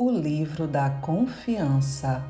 O Livro da Confiança,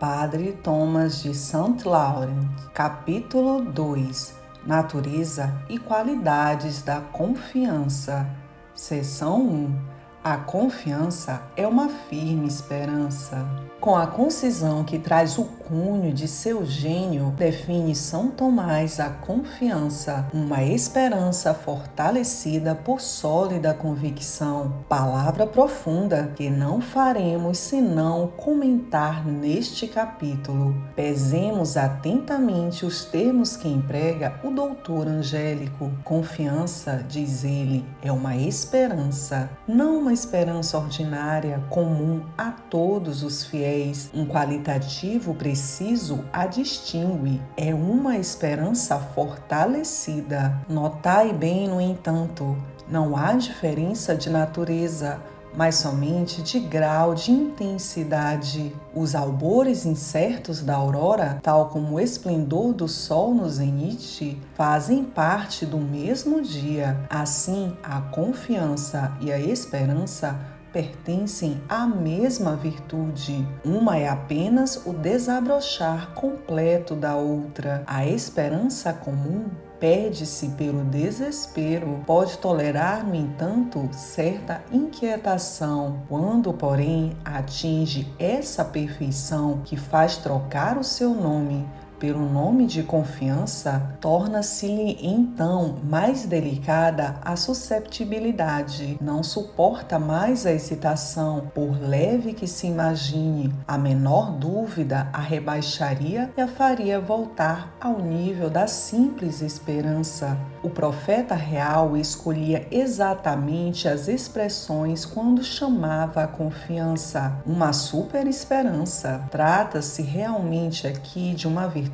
Padre Thomas de St. Laurent, capítulo 2, Natureza e Qualidades da Confiança, seção 1. A confiança é uma firme esperança. Com a concisão que traz o cunho de seu gênio, define São Tomás a confiança, uma esperança fortalecida por sólida convicção, palavra profunda que não faremos senão comentar neste capítulo. Pesemos atentamente os termos que emprega o doutor Angélico. Confiança, diz ele, é uma esperança, não uma esperança ordinária, comum a todos os fiéis. Um qualitativo preciso a distingue. É uma esperança fortalecida. Notai bem, no entanto, não há diferença de natureza, mas somente de grau de intensidade. Os albores incertos da aurora, tal como o esplendor do sol no zeniche, fazem parte do mesmo dia. Assim, a confiança e a esperança pertencem à mesma virtude. Uma é apenas o desabrochar completo da outra. A esperança comum perde-se pelo desespero, pode tolerar, no entanto, certa inquietação. Quando, porém, atinge essa perfeição que faz trocar o seu nome pelo nome de confiança, torna-se-lhe então mais delicada a susceptibilidade, não suporta mais a excitação, por leve que se imagine. A menor dúvida a rebaixaria e a faria voltar ao nível da simples esperança. O profeta real escolhia exatamente as expressões quando chamava a confiança uma superesperança. Trata-se realmente aqui de uma virtude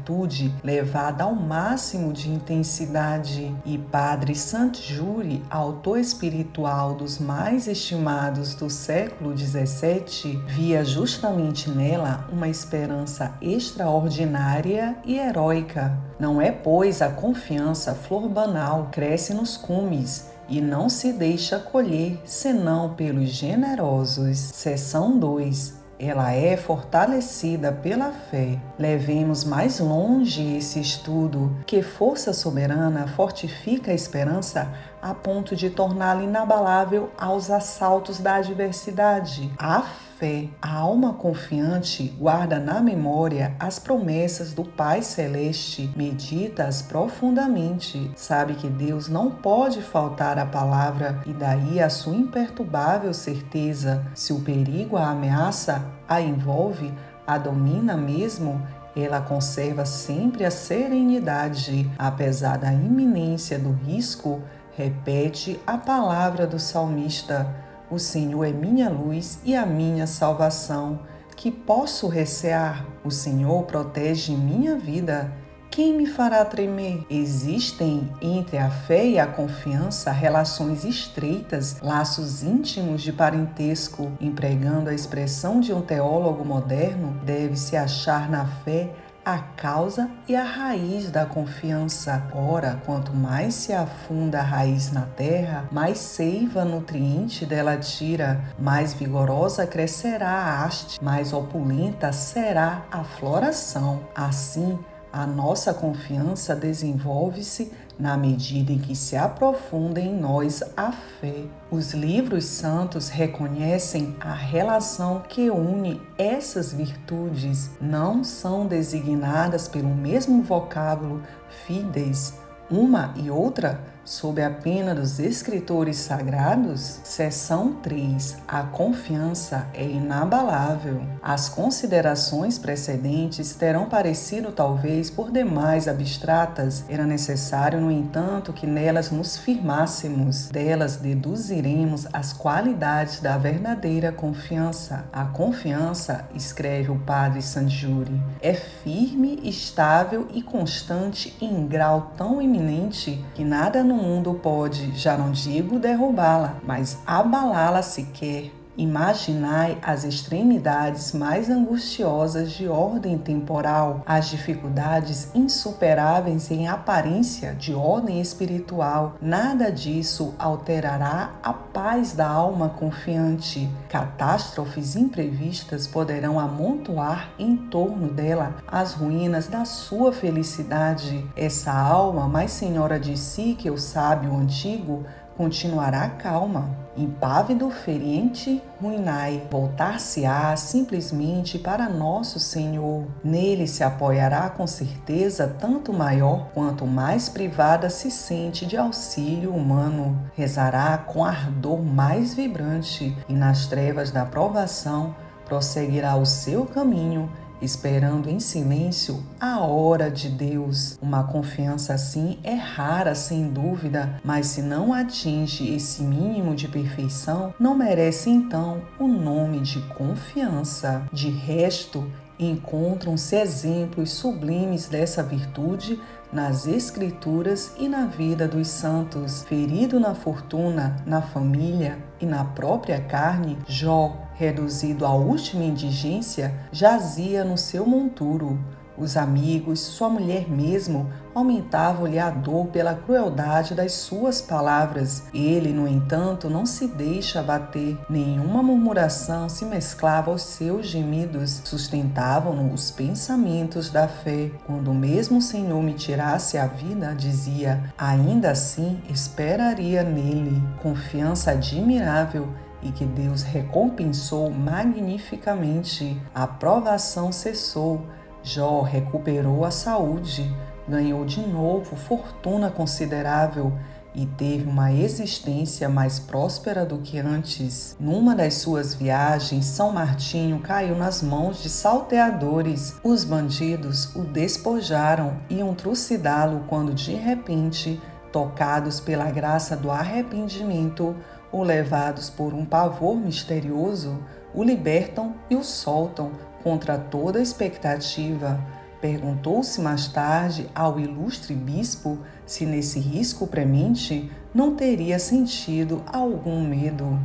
levada ao máximo de intensidade, e Padre Saint-Jury, autor espiritual dos mais estimados do século XVII, via justamente nela uma esperança extraordinária e heróica. Não é, pois, a confiança flor banal, cresce nos cumes e não se deixa colher senão pelos generosos. Seção 2. Ela é fortalecida pela fé. Levemos mais longe esse estudo, que força soberana fortifica a esperança a ponto de torná-la inabalável aos assaltos da adversidade. A fé, a alma confiante, guarda na memória as promessas do Pai Celeste, medita-as profundamente, sabe que Deus não pode faltar à palavra e daí a sua imperturbável certeza. Se o perigo a ameaça, a envolve, a domina mesmo, ela conserva sempre a serenidade, apesar da iminência do risco. Repete a palavra do salmista: o Senhor é minha luz e a minha salvação. Que posso recear? O Senhor protege minha vida. Quem me fará tremer? Existem entre a fé e a confiança relações estreitas, laços íntimos de parentesco. Empregando a expressão de um teólogo moderno, deve-se achar na fé a causa e a raiz da confiança. Ora, quanto mais se afunda a raiz na terra, mais seiva nutriente dela tira, mais vigorosa crescerá a haste, mais opulenta será a floração. Assim, a nossa confiança desenvolve-se na medida em que se aprofunda em nós a fé. Os livros santos reconhecem a relação que une essas virtudes. Não são designadas pelo mesmo vocábulo fides, uma e outra, sob a pena dos escritores sagrados? Seção 3. A confiança é inabalável. As considerações precedentes terão parecido talvez por demais abstratas. Era necessário, no entanto, que nelas nos firmássemos. Delas deduziremos as qualidades da verdadeira confiança. A confiança, escreve o Padre Saint-Jury, é firme, estável e constante em grau tão eminente que nada no mundo pode, já não digo derrubá-la, mas abalá-la sequer. Imaginai as extremidades mais angustiosas de ordem temporal, as dificuldades insuperáveis em aparência de ordem espiritual. Nada disso alterará a paz da alma confiante. Catástrofes imprevistas poderão amontoar em torno dela as ruínas da sua felicidade. Essa alma, mais senhora de si que o sábio antigo, continuará calma. Impávido feriente ruinai, voltar-se-á simplesmente para nosso Senhor. Nele se apoiará com certeza tanto maior quanto mais privada se sente de auxílio humano. Rezará com ardor mais vibrante e nas trevas da provação prosseguirá o seu caminho, esperando em silêncio a hora de Deus. Uma confiança assim é rara, sem dúvida, mas se não atinge esse mínimo de perfeição, não merece então o nome de confiança. De resto, encontram-se exemplos sublimes dessa virtude nas Escrituras e na vida dos santos. Ferido na fortuna, na família e na própria carne, Jó, reduzido à última indigência, jazia no seu monturo. Os amigos, sua mulher mesmo, aumentavam-lhe a dor pela crueldade das suas palavras. Ele, no entanto, não se deixa abater. Nenhuma murmuração se mesclava aos seus gemidos. Sustentavam-no os pensamentos da fé. Quando mesmo o Senhor me tirasse a vida, dizia, ainda assim esperaria nele. Confiança admirável e que Deus recompensou magnificamente. A provação cessou. Jó recuperou a saúde, ganhou de novo fortuna considerável e teve uma existência mais próspera do que antes. Numa das suas viagens, São Martinho caiu nas mãos de salteadores. Os bandidos o despojaram e iam trucidá-lo quando de repente, tocados pela graça do arrependimento ou levados por um pavor misterioso, o libertam e o soltam contra toda expectativa. Perguntou-se mais tarde ao ilustre bispo se nesse risco premente não teria sentido algum medo.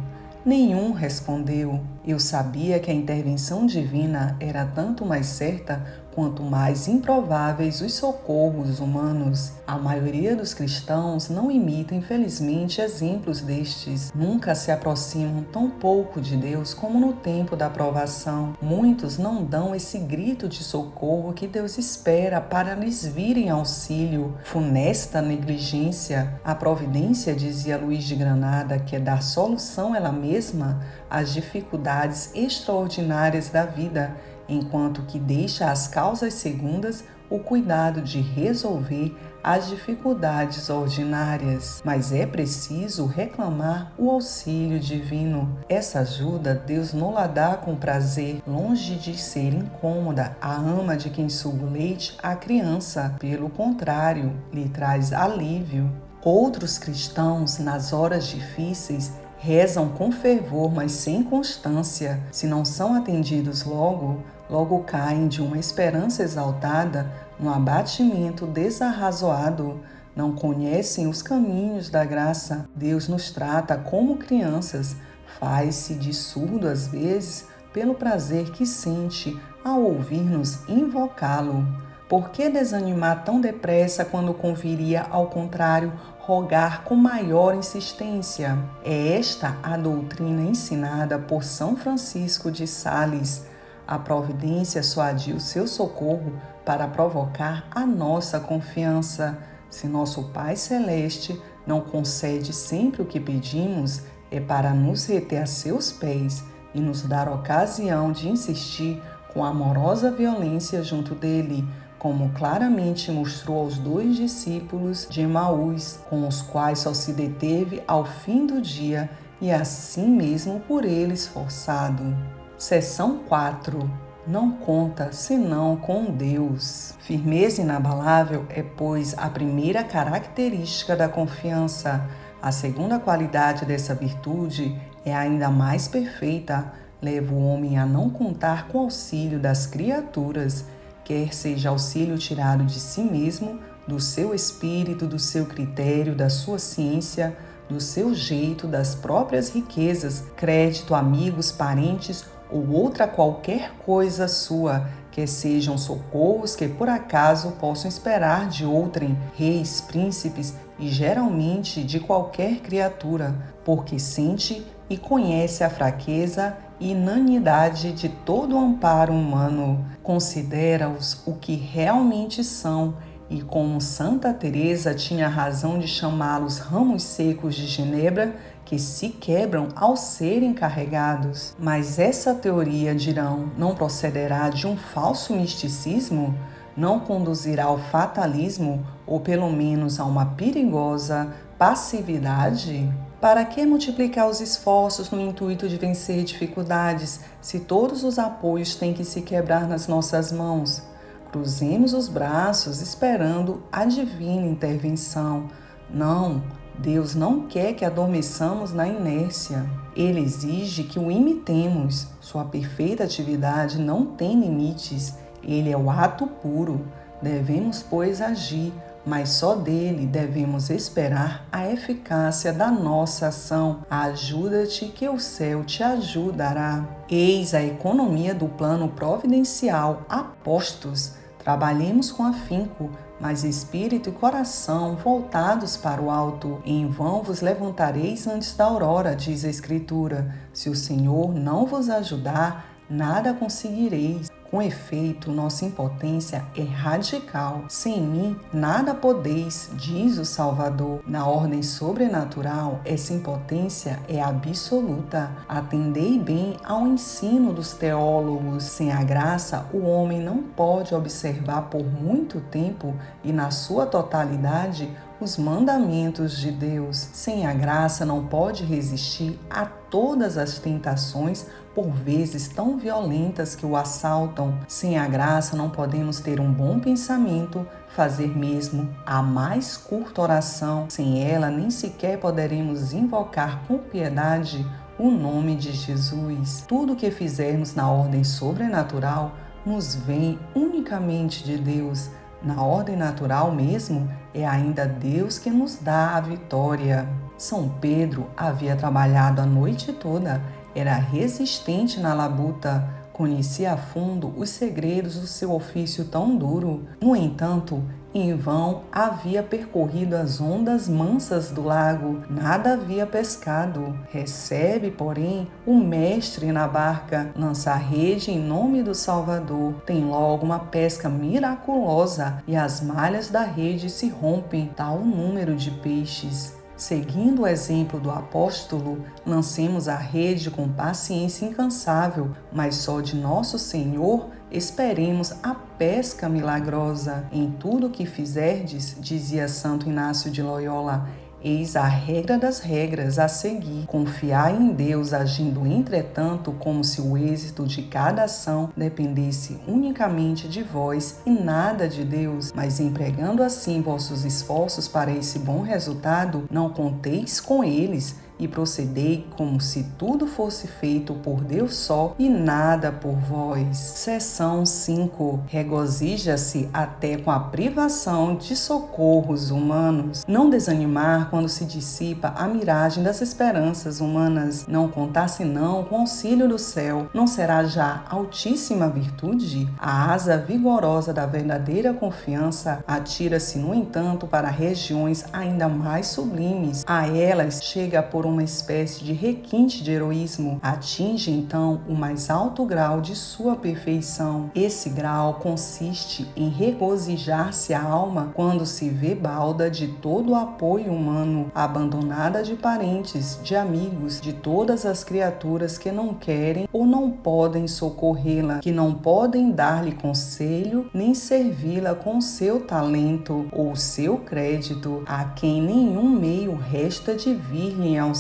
Nenhum, respondeu. Eu sabia que a intervenção divina era tanto mais certa quanto mais improváveis os socorros humanos. A maioria dos cristãos não imita, infelizmente, exemplos destes. Nunca se aproximam tão pouco de Deus como no tempo da provação. Muitos não dão esse grito de socorro que Deus espera para lhes vir em auxílio. Funesta negligência. A providência, dizia Luís de Granada, que é dar solução ela mesma às dificuldades extraordinárias da vida, enquanto que deixa às causas segundas o cuidado de resolver as dificuldades ordinárias. Mas é preciso reclamar o auxílio divino. Essa ajuda Deus não la dá com prazer, longe de ser incômoda. A ama de quem suga o leite à criança, pelo contrário, lhe traz alívio. Outros cristãos, nas horas difíceis, rezam com fervor, mas sem constância. Se não são atendidos logo caem de uma esperança exaltada no abatimento desarrazoado. Não conhecem os caminhos da graça. Deus nos trata como crianças, faz-se de surdo às vezes pelo prazer que sente ao ouvir-nos invocá-lo. Por que desanimar tão depressa quando conviria, ao contrário, rogar com maior insistência? É esta a doutrina ensinada por São Francisco de Sales. A providência só adia o seu socorro para provocar a nossa confiança. Se nosso Pai Celeste não concede sempre o que pedimos, é para nos reter a seus pés e nos dar ocasião de insistir com amorosa violência junto dele, como claramente mostrou aos 2 discípulos de Emaús, com os quais só se deteve ao fim do dia e assim mesmo por eles forçado. Seção 4. Não conta senão com Deus. Firmeza inabalável é, pois, a primeira característica da confiança. A segunda qualidade dessa virtude é ainda mais perfeita. Leva o homem a não contar com o auxílio das criaturas, quer seja auxílio tirado de si mesmo, do seu espírito, do seu critério, da sua ciência, do seu jeito, das próprias riquezas, crédito, amigos, parentes ou outra qualquer coisa sua, que sejam socorros que por acaso possam esperar de outrem, reis, príncipes e geralmente de qualquer criatura, porque sente e conhece a fraqueza e inanidade de todo o amparo humano, considera-os o que realmente são, e como Santa Teresa tinha razão de chamá-los ramos secos de genebra, que se quebram ao serem carregados. Mas essa teoria, dirão, não procederá de um falso misticismo? Não conduzirá ao fatalismo, ou pelo menos a uma perigosa passividade? Para que multiplicar os esforços no intuito de vencer dificuldades, se todos os apoios têm que se quebrar nas nossas mãos? Cruzemos os braços esperando a divina intervenção. Não, Deus não quer que adormeçamos na inércia. Ele exige que o imitemos. Sua perfeita atividade não tem limites. Ele é o ato puro. Devemos, pois, agir, mas só dele devemos esperar a eficácia da nossa ação. Ajuda-te que o céu te ajudará. Eis a economia do plano providencial a postos. Trabalhemos com afinco, mas espírito e coração voltados para o alto. Em vão vos levantareis antes da aurora, diz a Escritura. Se o Senhor não vos ajudar, nada conseguireis. Com efeito, nossa impotência é radical. Sem mim, nada podeis, diz o Salvador. Na ordem sobrenatural, essa impotência é absoluta. Atendei bem ao ensino dos teólogos. Sem a graça, o homem não pode observar por muito tempo e na sua totalidade os mandamentos de Deus. Sem a graça, não pode resistir a todas as tentações, por vezes tão violentas que o assaltam. Sem a graça, não podemos ter um bom pensamento, fazer mesmo a mais curta oração. Sem ela, nem sequer poderemos invocar com piedade o nome de Jesus. Tudo que fizermos na ordem sobrenatural nos vem unicamente de Deus. Na ordem natural mesmo, é ainda Deus que nos dá a vitória. São Pedro havia trabalhado a noite toda, era resistente na labuta, conhecia a fundo os segredos do seu ofício tão duro. No entanto, em vão havia percorrido as ondas mansas do lago, nada havia pescado. Recebe, porém, o mestre na barca, lança a rede em nome do Salvador. Tem logo uma pesca miraculosa e as malhas da rede se rompem, tal número de peixes. Seguindo o exemplo do apóstolo, lancemos a rede com paciência incansável, mas só de nosso Senhor esperemos a pesca milagrosa. Em tudo o que fizerdes, dizia Santo Inácio de Loyola, eis a regra das regras a seguir. Confiai em Deus, agindo entretanto como se o êxito de cada ação dependesse unicamente de vós e nada de Deus, mas empregando assim vossos esforços para esse bom resultado, não conteis com eles, e procedei como se tudo fosse feito por Deus só e nada por vós. Seção 5. Regozija-se até com a privação de socorros humanos. Não desanimar quando se dissipa a miragem das esperanças humanas. Não contar senão com o auxílio do céu. Não será já altíssima virtude? A asa vigorosa da verdadeira confiança atira-se, no entanto, para regiões ainda mais sublimes. A elas chega por uma espécie de requinte de heroísmo, atinge então o mais alto grau de sua perfeição. Esse grau consiste em regozijar-se a alma quando se vê balda de todo o apoio humano, abandonada de parentes, de amigos, de todas as criaturas que não querem ou não podem socorrê-la, que não podem dar-lhe conselho nem servi-la com seu talento ou seu crédito, a quem nenhum meio resta de vir-lhe em auxílio.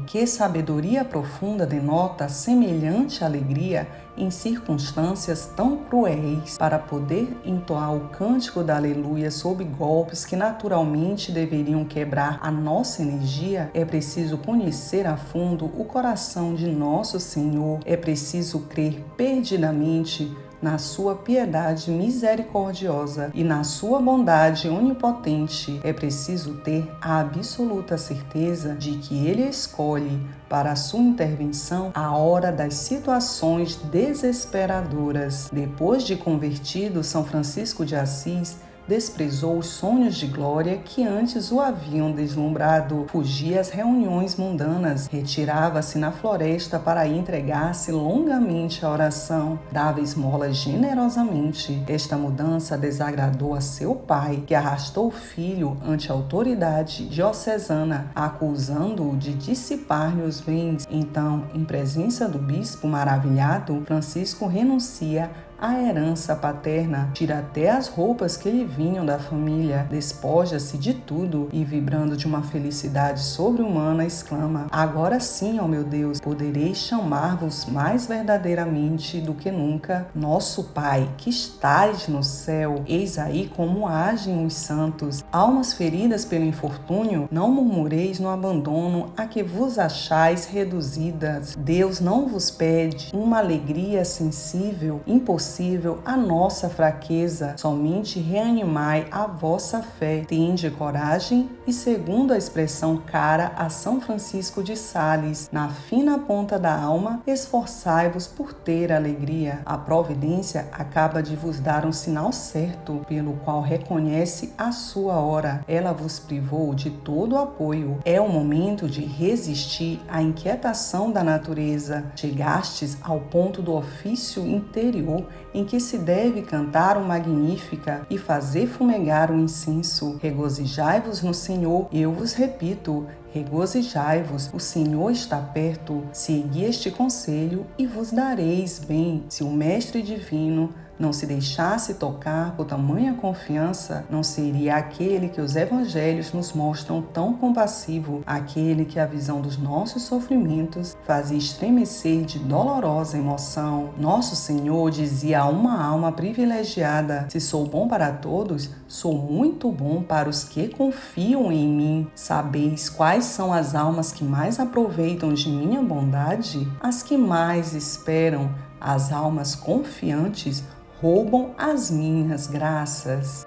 Que sabedoria profunda denota semelhante alegria em circunstâncias tão cruéis. Para poder entoar o cântico da aleluia sob golpes que naturalmente deveriam quebrar a nossa energia, é preciso conhecer a fundo o coração de nosso Senhor, é preciso crer perdidamente na sua piedade misericordiosa e na sua bondade onipotente, é preciso ter a absoluta certeza de que Ele escolhe para a sua intervenção a hora das situações desesperadoras. Depois de convertido, São Francisco de Assis desprezou os sonhos de glória que antes o haviam deslumbrado, fugia às reuniões mundanas, retirava-se na floresta para entregar-se longamente à oração, dava esmolas generosamente. Esta mudança desagradou a seu pai, que arrastou o filho ante a autoridade diocesana, acusando-o de dissipar-lhe os bens. Então, em presença do bispo maravilhado, Francisco renuncia a herança paterna, tira até as roupas que lhe vinham da família, despoja-se de tudo e, vibrando de uma felicidade sobre-humana, exclama: agora sim, ó meu Deus, poderei chamar-vos mais verdadeiramente do que nunca, nosso Pai, que estais no céu. Eis aí como agem os santos. Almas feridas pelo infortúnio, não murmureis no abandono a que vos achais reduzidas. Deus não vos pede uma alegria sensível, impossível a nossa fraqueza, somente reanimai a vossa fé, tende coragem e, segundo a expressão cara a São Francisco de Sales, na fina ponta da alma, esforçai-vos por ter alegria. A providência acaba de vos dar um sinal certo, pelo qual reconhece a sua hora. Ela vos privou de todo o apoio. É o momento de resistir à inquietação da natureza. Chegastes ao ponto do ofício interior em que se deve cantar o Magnífica e fazer fumegar o incenso. Regozijai-vos no Senhor, eu vos repito, regozijai-vos, o Senhor está perto. Segui este conselho e vos dareis bem. Se o Mestre Divino não se deixasse tocar por tamanha confiança, não seria aquele que os evangelhos nos mostram tão compassivo, aquele que a visão dos nossos sofrimentos fazia estremecer de dolorosa emoção. Nosso Senhor dizia a uma alma privilegiada: se sou bom para todos, sou muito bom para os que confiam em mim. Sabeis quais são as almas que mais aproveitam de minha bondade? As que mais esperam. As almas confiantes roubam as minhas graças.